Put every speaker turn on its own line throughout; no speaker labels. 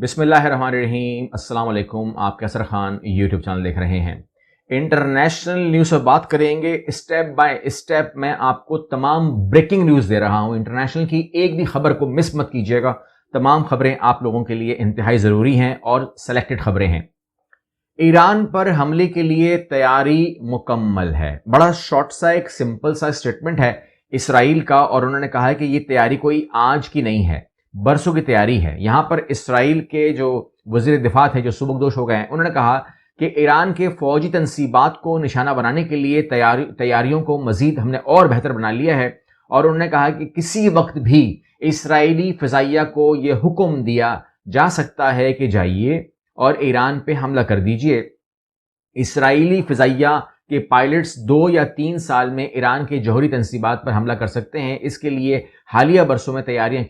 بسم اللہ الرحمن الرحیم۔ السلام علیکم، آپ کیسر خان یوٹیوب چینل دیکھ رہے ہیں۔ انٹرنیشنل نیوز سے بات کریں گے، اسٹیپ بائی اسٹیپ میں آپ کو تمام بریکنگ نیوز دے رہا ہوں۔ انٹرنیشنل کی ایک بھی خبر کو مس مت کیجیے گا، تمام خبریں آپ لوگوں کے لیے انتہائی ضروری ہیں اور سلیکٹڈ خبریں ہیں۔ ایران پر حملے کے لیے تیاری مکمل ہے، بڑا شارٹ سا ایک سمپل سا اسٹیٹمنٹ ہے اسرائیل کا، اور انہوں نے کہا ہے کہ یہ تیاری کوئی آج کی نہیں ہے، برسوں کی تیاری ہے۔ یہاں پر اسرائیل کے جو وزیر دفاع تھے جو سبکدوش ہو گئے ہیں، انہوں نے کہا کہ ایران کے فوجی تنصیبات کو نشانہ بنانے کے لیے تیاریوں کو مزید ہم نے اور بہتر بنا لیا ہے، اور انہوں نے کہا کہ کسی وقت بھی اسرائیلی فضائیہ کو یہ حکم دیا جا سکتا ہے کہ جائیے اور ایران پہ حملہ کر دیجئے۔ اسرائیلی فضائیہ کہ پائلٹس 2 یا 3 سال میں ایران کے جوہری تنصیبات پر حملہ کر سکتے ہیں، اس کے لیے حالیہ برسوں میں تیاریاں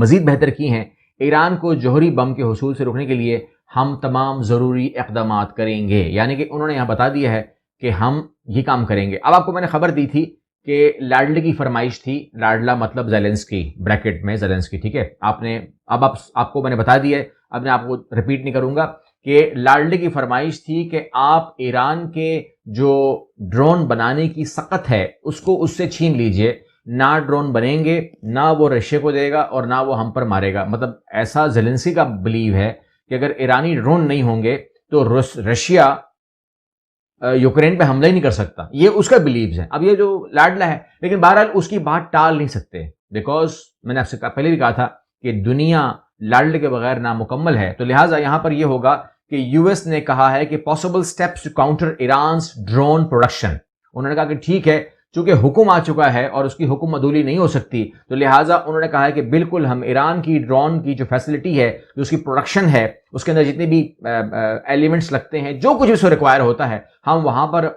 مزید بہتر کی ہیں۔ ایران کو جوہری بم کے حصول سے روکنے کے لیے ہم تمام ضروری اقدامات کریں گے، یعنی کہ انہوں نے یہاں بتا دیا ہے کہ ہم یہ کام کریں گے۔ اب آپ کو میں نے خبر دی تھی کہ لاڈلے کی فرمائش تھی، لاڈلا مطلب زیلنسکی، بریکٹ میں زیلنسکی، ٹھیک ہے۔ آپ کو میں نے بتا دیا ہے، اب میں آپ کو ریپیٹ نہیں کروں گا کہ لاڈلے کی فرمائش تھی کہ آپ ایران کے جو ڈرون بنانے کی سقط ہے اس کو اس سے چھین لیجئے، نہ ڈرون بنیں گے، نہ وہ رشیا کو دے گا اور نہ وہ ہم پر مارے گا۔ مطلب ایسا زیلنسکی کا بلیو ہے کہ اگر ایرانی ڈرون نہیں ہوں گے تو رشیا یوکرین پہ حملہ ہی نہیں کر سکتا، یہ اس کا بلیوز ہے۔ اب یہ جو لاڈلا ہے، لیکن بہرحال اس کی بات ٹال نہیں سکتے، بیکاز میں نے آپ سے پہلے بھی کہا تھا کہ دنیا لاڈلے کے بغیر نامکمل ہے، تو لہٰذا یہاں پر یہ ہوگا کہ یو ایس نے کہا ہے کہ possible steps to counter Iran's drone production. انہوں نے کہا کہ ٹھیک ہے، چونکہ حکم آ چکا ہے اور اس کی حکم عدولی نہیں ہو سکتی، تو لہٰذا انہوں نے کہا ہے کہ بالکل ہم ایران کی ڈرون کی جو فیسلٹی ہے، جو اس کی پروڈکشن ہے، اس کے اندر جتنے بھی ایلیمنٹس لگتے ہیں، جو کچھ اس کو ریکوائر ہوتا ہے، ہم وہاں پر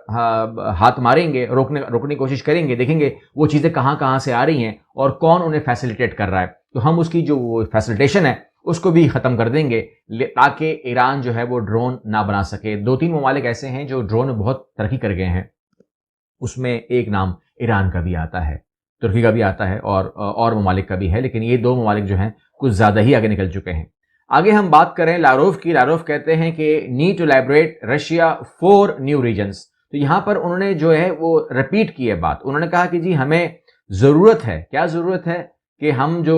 ہاتھ ماریں گے، روکنے کی کوشش کریں گے، دیکھیں گے وہ چیزیں کہاں سے آ رہی ہیں اور کون انہیں فیسیلیٹیٹ کر رہا ہے، تو ہم اس کی جو فیسیلیٹیشن ہے اس کو بھی ختم کر دیں گے تاکہ ایران جو ہے وہ ڈرون نہ بنا سکے۔ 2-3 ممالک ایسے ہیں جو ڈرون میں بہت ترقی کر گئے ہیں، اس میں ایک نام ایران کا بھی آتا ہے، ترکی کا بھی آتا ہے اور ممالک کا بھی ہے، لیکن یہ 2 ممالک جو ہیں کچھ زیادہ ہی آگے نکل چکے ہیں۔ آگے ہم بات کریں لاروف کی۔ لاروف کہتے ہیں کہ need to liberate Russia 4 new regions, تو یہاں پر انہوں نے جو ہے وہ ریپیٹ کی ہے بات۔ انہوں نے کہا کہ جی ہمیں ضرورت ہے، کیا ضرورت ہے کہ ہم جو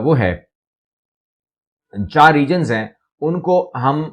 وہ ہے 4 ریجنز ہیں ان کو ہم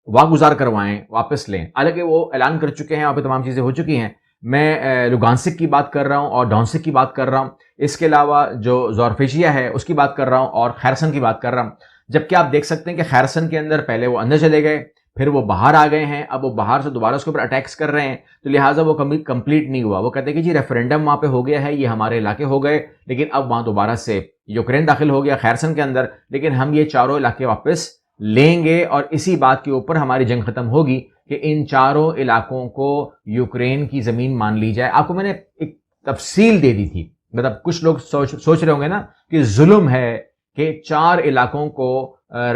واگزار کروائیں، واپس لیں۔ حالانکہ وہ اعلان کر چکے ہیں، وہاں پہ تمام چیزیں ہو چکی ہیں۔ میں لوگانسک کی بات کر رہا ہوں اور ڈونسک کی بات کر رہا ہوں، اس کے علاوہ جو زورفیشیا ہے اس کی بات کر رہا ہوں اور خیرسن کی بات کر رہا ہوں۔ جبکہ آپ دیکھ سکتے ہیں کہ خیرسن کے اندر پہلے وہ اندر چلے گئے، پھر وہ باہر آ گئے ہیں، اب وہ باہر سے دوبارہ اس کے اوپر اٹیکس کر رہے ہیں، تو لہٰذا وہ کمپلیٹ نہیں ہوا۔ وہ کہتے ہیں کہ جی ریفرینڈم وہاں پہ ہو گیا ہے، یہ ہمارے علاقے ہو گئے، لیکن اب وہاں دوبارہ سے یوکرین داخل ہو گیا خیرسن کے اندر، لیکن ہم یہ 4 علاقے واپس لیں گے اور اسی بات کے اوپر ہماری جنگ ختم ہوگی کہ ان 4 علاقوں کو یوکرین کی زمین مان لی جائے۔ آپ کو میں نے ایک تفصیل دے دی تھی، مطلب کچھ لوگ سوچ رہے ہوں گے نا کہ ظلم ہے کہ 4 علاقوں کو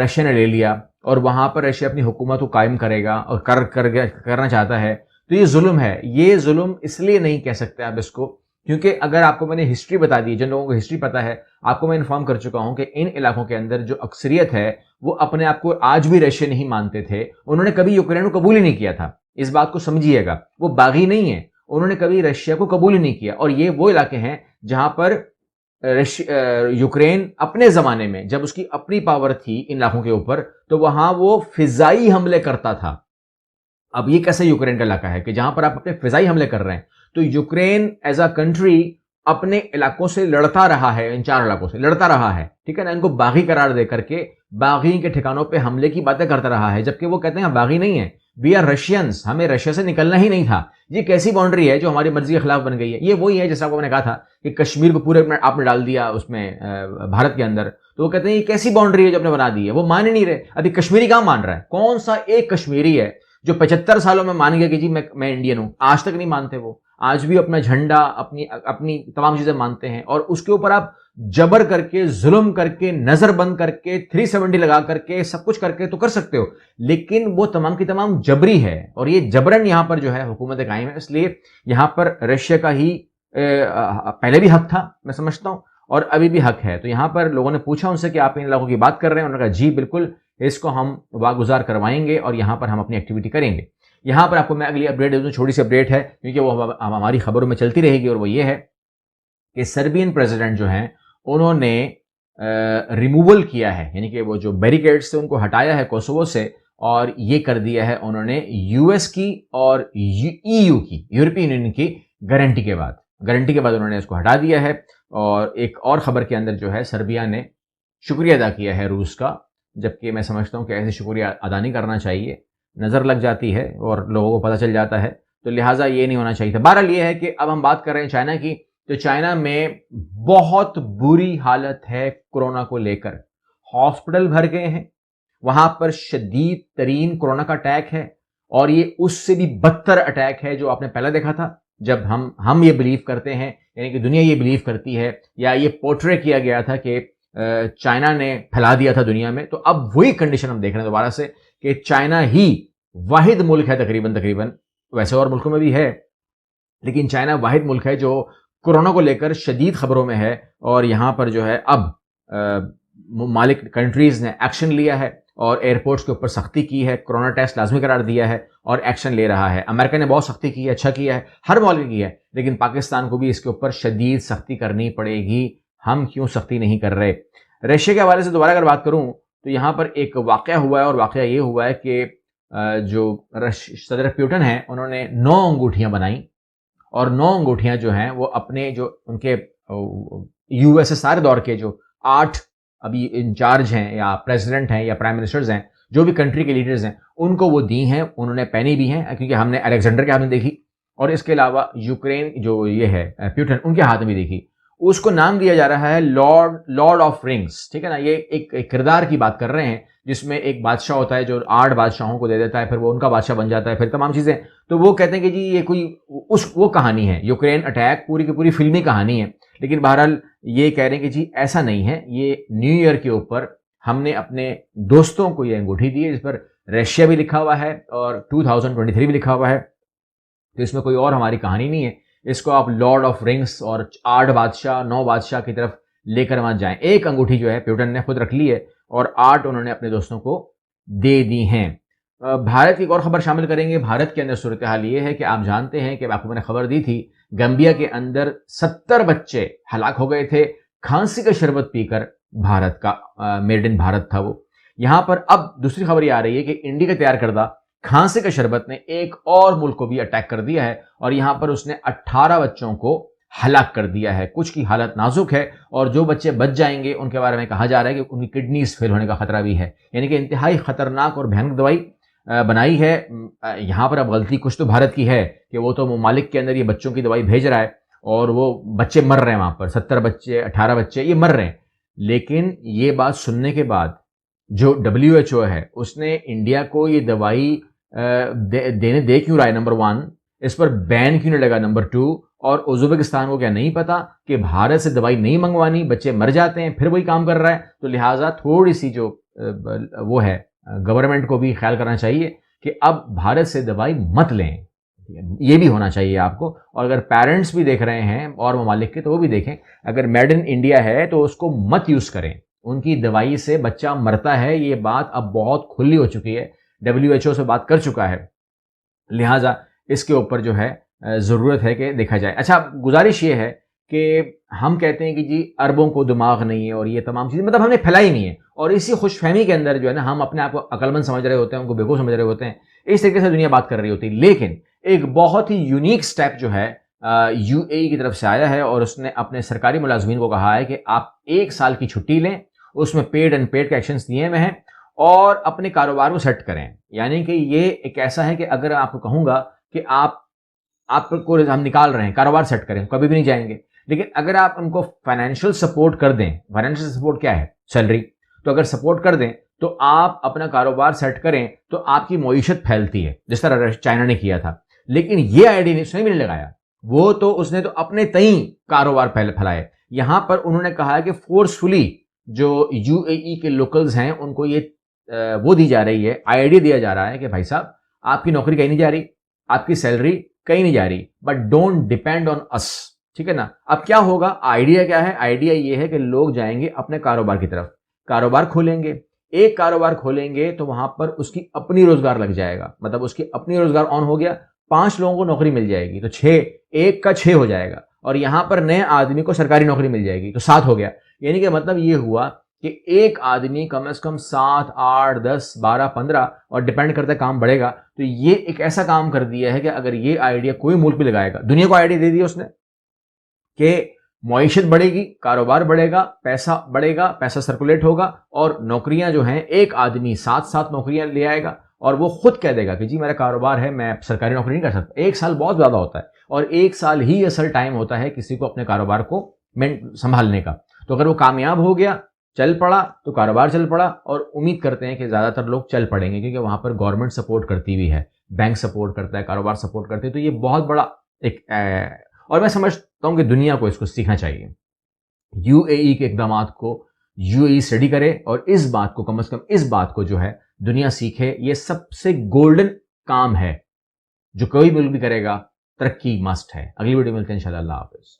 رشیا نے لے لیا اور وہاں پر رشیا اپنی حکومت کو قائم کرے گا اور کرنا چاہتا ہے، تو یہ ظلم ہے۔ یہ ظلم اس لیے نہیں کہہ سکتے آپ اس کو، کیونکہ اگر آپ کو میں نے ہسٹری بتا دی، جن لوگوں کو ہسٹری پتا ہے، آپ کو میں انفارم کر چکا ہوں کہ ان علاقوں کے اندر جو اکثریت ہے وہ اپنے آپ کو آج بھی رشیا نہیں مانتے تھے، انہوں نے کبھی یوکرین کو قبول ہی نہیں کیا تھا، اس بات کو سمجھیے گا۔ وہ باغی نہیں ہیں، انہوں نے کبھی رشیا کو قبول ہی نہیں کیا، اور یہ وہ علاقے ہیں جہاں پر یوکرین اپنے زمانے میں جب اس کی اپنی پاور تھی ان علاقوں کے اوپر، تو وہاں وہ فضائی حملے کرتا تھا۔ اب یہ کیسے یوکرین کا علاقہ ہے کہ جہاں پر آپ اپنے فضائی حملے کر رہے ہیں، تو یوکرین ایز اے کنٹری اپنے علاقوں سے لڑتا رہا ہے، ان 4 علاقوں سے لڑتا رہا ہے، ٹھیک ہے نا، ان کو باغی قرار دے کر کے باغی کے ٹھکانوں پہ حملے کی باتیں کرتا رہا ہے، جبکہ وہ کہتے ہیں ہم باغی نہیں ہیں، وی آر رشینز، ہمیں رشیا سے نکلنا ہی نہیں تھا۔ یہ کیسی باؤنڈری ہے جو ہماری مرضی کے خلاف بن گئی ہے؟ یہ وہی ہے جیسا میں نے کہا تھا کہ کشمیر کو پورے آپ نے ڈال دیا اس میں بھارت کے اندر، تو وہ کہتے ہیں یہ کیسی باؤنڈری ہے جو آپ نے بنا دی ہے؟ وہ مان ہی نہیں رہے۔ ابھی کشمیری کہاں مان رہا ہے؟ کون سا ایک کشمیری ہے جو 75 سالوں میں مان گیا کہ جی میں انڈین ہوں؟ آج تک نہیں مانتے، وہ آج بھی اپنا جھنڈا اپنی تمام چیزیں مانتے ہیں، اور اس کے اوپر آپ جبر کر کے، ظلم کر کے، نظر بند کر کے، 370 لگا کر کے، سب کچھ کر کے تو کر سکتے ہو، لیکن وہ تمام کی تمام جبری ہے، اور یہ جبرن یہاں پر جو ہے حکومت قائم ہے۔ اس لیے یہاں پر رشیا کا ہی پہلے بھی حق تھا، میں سمجھتا ہوں، اور ابھی بھی حق ہے۔ تو یہاں پر لوگوں نے پوچھا ان سے کہ آپ ان علاقوں کی بات کر رہے ہیں، انہوں نے کہا جی بالکل، اس کو ہم واگزار کروائیں گے اور یہاں پر ہم اپنی ایکٹیویٹی کریں گے. یہاں پر آپ کو میں اگلی اپڈیٹ دے دوں, چھوٹی سی اپڈیٹ ہے کیونکہ وہ ہماری خبروں میں چلتی رہے گی, اور وہ یہ ہے کہ سربین پریزیڈنٹ جو ہیں انہوں نے ریموول کیا ہے, یعنی کہ وہ جو بیریکیڈز تھے ان کو ہٹایا ہے کوسوو سے, اور یہ کر دیا ہے انہوں نے یو ایس کی اور ای یو کی, یورپین یونین کی گارنٹی کے بعد انہوں نے اس کو ہٹا دیا ہے. اور ایک اور خبر کے اندر جو ہے سربیا نے شکریہ ادا کیا ہے روس کا, جبکہ میں سمجھتا ہوں کہ ایسے شکریہ ادا نہیں کرنا چاہیے, نظر لگ جاتی ہے اور لوگوں کو پتہ چل جاتا ہے, تو لہٰذا یہ نہیں ہونا چاہیے تھا. بہرحال یہ ہے کہ اب ہم بات کر رہے ہیں چائنا کی, تو چائنا میں بہت بری حالت ہے کورونا کو لے کر, ہاسپٹل بھر گئے ہیں, وہاں پر شدید ترین کورونا کا اٹیک ہے, اور یہ اس سے بھی بدتر اٹیک ہے جو آپ نے پہلے دیکھا تھا, جب ہم یہ بلیو کرتے ہیں, یعنی کہ دنیا یہ بلیو کرتی ہے یا یہ پورٹرے کیا گیا تھا کہ چائنا نے پھیلا دیا تھا دنیا میں. تو اب وہی کنڈیشن ہم دیکھ رہے ہیں دوبارہ سے کہ چائنا ہی واحد ملک ہے تقریباً, ویسے اور ملکوں میں بھی ہے لیکن چائنا واحد ملک ہے جو کورونا کو لے کر شدید خبروں میں ہے. اور یہاں پر جو ہے اب ممالک کنٹریز نے ایکشن لیا ہے اور ایئرپورٹس کے اوپر سختی کی ہے, کورونا ٹیسٹ لازمی قرار دیا ہے اور ایکشن لے رہا ہے. امریکہ نے بہت سختی کی ہے, اچھا کیا ہے, ہر ملک کی ہے, لیکن پاکستان کو بھی اس کے اوپر شدید سختی کرنی پڑے گی. ہم کیوں سختی نہیں کر رہے؟ رشیا کے حوالے سے دوبارہ اگر بات کروں تو یہاں پر ایک واقعہ ہوا ہے, اور واقعہ یہ ہوا ہے کہ جو صدر پیوٹن ہیں انہوں نے 9 انگوٹھیاں بنائیں, اور 9 انگوٹھیاں جو ہیں وہ اپنے جو ان کے یو ایس ایس آر دور کے جو 8 ابھی انچارج ہیں یا پریزیڈنٹ ہیں یا پرائم منسٹرز ہیں, جو بھی کنٹری کے لیڈرز ہیں, ان کو وہ دی ہیں, انہوں نے پہنی بھی ہیں, کیونکہ ہم نے الیگزینڈر کے ہاتھ میں دیکھی, اور اس کے علاوہ یوکرین جو یہ ہے پیوٹن ان کے ہاتھ میں دیکھی. اس کو نام دیا جا رہا ہے لارڈ آف رنگس, ٹھیک ہے نا. یہ ایک کردار کی بات کر رہے ہیں جس میں ایک بادشاہ ہوتا ہے جو 8 بادشاہوں کو دے دیتا ہے, پھر وہ ان کا بادشاہ بن جاتا ہے, پھر تمام چیزیں. تو وہ کہتے ہیں کہ جی یہ کوئی وہ کہانی ہے, یوکرین اٹیک پوری کی پوری فلمی کہانی ہے. لیکن بہرحال یہ کہہ رہے ہیں کہ جی ایسا نہیں ہے, یہ نیو ایئر کے اوپر ہم نے اپنے دوستوں کو یہ انگوٹھی دی ہے جس پر رشیا بھی لکھا ہوا ہے اور 2023 بھی لکھا ہوا ہے. تو اس میں کوئی اور ہماری کہانی نہیں ہے. اس کو آپ لارڈ آف رنگس اور 8 بادشاہ 9 بادشاہ کی طرف لے کر مت جائیں. ایک انگوٹھی جو ہے پیوٹن نے خود رکھ لی ہے اور 8 انہوں نے اپنے دوستوں کو دے دی ہیں. بھارت کی ایک اور خبر شامل کریں گے. بھارت کے اندر صورتحال یہ ہے کہ آپ جانتے ہیں کہ آپ کو میں نے خبر دی تھی, گمبیا کے اندر 70 بچے ہلاک ہو گئے تھے کھانسی کا شربت پی کر. بھارت کا میڈ ان بھارت تھا وہ. یہاں پر اب دوسری خبر یہ آ رہی ہے کہ انڈیا کا تیار کردہ کھانسی کا شربت نے ایک اور ملک کو بھی اٹیک کر دیا ہے, اور یہاں پر اس نے 18 بچوں کو ہلاک کر دیا ہے. کچھ کی حالت نازک ہے, اور جو بچے بچ جائیں گے ان کے بارے میں کہا جا رہا ہے کہ ان کی کڈنیز فیل ہونے کا خطرہ بھی ہے. یعنی کہ انتہائی خطرناک اور بھیانک دوائی بنائی ہے. یہاں پر اب غلطی کچھ تو بھارت کی ہے کہ وہ تو ممالک کے اندر یہ بچوں کی دوائی بھیج رہا ہے اور وہ بچے مر رہے ہیں, وہاں پر 70 بچے 18 بچے یہ مر رہے ہیں. لیکن یہ بات سننے کے بعد جو WHO ہے اس نے انڈیا کو یہ دوائی دے کیوں رہا ہے, نمبر 1 اس پر بین کیوں نہیں لگا, نمبر 2 اور ازبکستان کو کیا نہیں پتا کہ بھارت سے دوائی نہیں منگوانی, بچے مر جاتے ہیں, پھر وہی کام کر رہا ہے. تو لہٰذا تھوڑی سی جو وہ ہے گورنمنٹ کو بھی خیال کرنا چاہیے کہ اب بھارت سے دوائی مت لیں, یہ بھی ہونا چاہیے آپ کو. اور اگر پیرنٹس بھی دیکھ رہے ہیں اور ممالک کے تو وہ بھی دیکھیں, اگر میڈ ان انڈیا ہے تو اس کو مت یوز کریں. ان کی دوائی سے بچہ مرتا ہے, یہ بات اب بہت کھلی ہو چکی ہے, WHO سے بات کر چکا ہے. لہٰذا اس کے اوپر جو ہے ضرورت ہے کہ دیکھا جائے. اچھا, گزارش یہ ہے کہ ہم کہتے ہیں کہ جی عربوں کو دماغ نہیں ہے اور یہ تمام چیزیں مطلب ہم نے پھیلائی نہیں ہے, اور اسی خوش فہمی کے اندر جو ہے نا ہم اپنے آپ کو عقل مند سمجھ رہے ہوتے ہیں, ان کو بیوقوف سمجھ رہے ہوتے ہیں. اس طریقے سے دنیا بات کر رہی ہوتی ہے. لیکن ایک بہت ہی یونیک سٹیپ جو ہے UAE کی طرف سے آیا ہے, اور اس نے اپنے سرکاری ملازمین کو کہا ہے کہ آپ 1 سال کی چھٹی لیں, اس میں پیڈ ان پیڈ کے ایکشنز دیے ہوئے ہیں, اور اپنے کاروبار کو سیٹ کریں. یعنی کہ یہ ایک ایسا ہے کہ اگر آپ کو کہوں گا کہ آپ کو ہم نکال رہے ہیں, کاروبار سیٹ کریں, کبھی بھی نہیں جائیں گے. لیکن اگر آپ ان کو فائنینشیل سپورٹ کر دیں, فائنینشیل سپورٹ کیا ہے, سیلری, تو اگر سپورٹ کر دیں تو آپ اپنا کاروبار سیٹ کریں تو آپ کی معیشت پھیلتی ہے, جس طرح چائنا نے کیا تھا. لیکن یہ آئیڈیا اس نے بھی نہیں لگایا, وہ تو اس نے تو اپنے تئیں کاروبار پھیلائے. یہاں پر انہوں نے کہا ہے کہ فورسفلی جو UAE کے لوکلز ہیں ان کو یہ وہ دی جا رہی ہے, آئیڈیا دیا جا رہا ہے کہ بھائی صاحب آپ کی نوکری کہیں نہیں جا رہی, آپ کی سیلری کہیں نہیں جا رہی, بٹ ڈونٹ ڈیپینڈ آن اس. ٹھیک ہے نا. اب کیا ہوگا, آئیڈیا کیا ہے, آئیڈیا یہ ہے کہ لوگ جائیں گے اپنے کاروبار کی طرف, کاروبار کھولیں گے, ایک کاروبار کھولیں گے تو وہاں پر اس کی اپنی روزگار لگ جائے گا, مطلب اس کی اپنی روزگار آن ہو گیا, 5 لوگوں کو نوکری مل جائے گی تو 6, ایک کا 6 ہو جائے گا, اور یہاں پر نئے آدمی کو سرکاری نوکری مل جائے گی تو 7 ہو گیا. یعنی کہ مطلب یہ ہوا کہ ایک آدمی کم از کم 7, 8, 10, 12, 15 اور ڈیپینڈ کرتا ہے کام بڑھے گا. تو یہ ایک ایسا کام کر دیا ہے کہ اگر یہ آئیڈیا کوئی ملک بھی لگائے گا, دنیا کو آئیڈیا دے دیا اس نے کہ معیشت بڑھے گی, کاروبار بڑھے گا, پیسہ بڑھے گا, پیسہ سرکولیٹ ہوگا, اور نوکریاں جو ہیں ایک آدمی 7 نوکریاں لے آئے گا, اور وہ خود کہہ دے گا کہ جی میرا کاروبار ہے, میں سرکاری نوکری نہیں کر سکتا. 1 سال بہت زیادہ ہوتا ہے, اور 1 سال ہی اصل ٹائم ہوتا ہے کسی کو اپنے کاروبار کو سنبھالنے کا. تو اگر وہ کامیاب ہو گیا, چل پڑا, تو کاروبار چل پڑا, اور امید کرتے ہیں کہ زیادہ تر لوگ چل پڑیں گے کیونکہ وہاں پر گورنمنٹ سپورٹ کرتی بھی ہے, بینک سپورٹ کرتا ہے, کاروبار سپورٹ کرتے ہیں. تو یہ بہت بڑا ایک اور میں سمجھتا ہوں کہ دنیا کو اس کو سیکھنا چاہیے. یو اے ای کے اقدامات کو یو اے ای اسٹڈی کرے, اور اس بات کو کم از کم اس بات کو جو ہے دنیا سیکھے. یہ سب سے گولڈن کام ہے جو کوئی ملک بھی کرے گا, ترقی مسٹ ہے. اگلی ویڈیو ملتے ہیں انشاءاللہ. اللہ حافظ.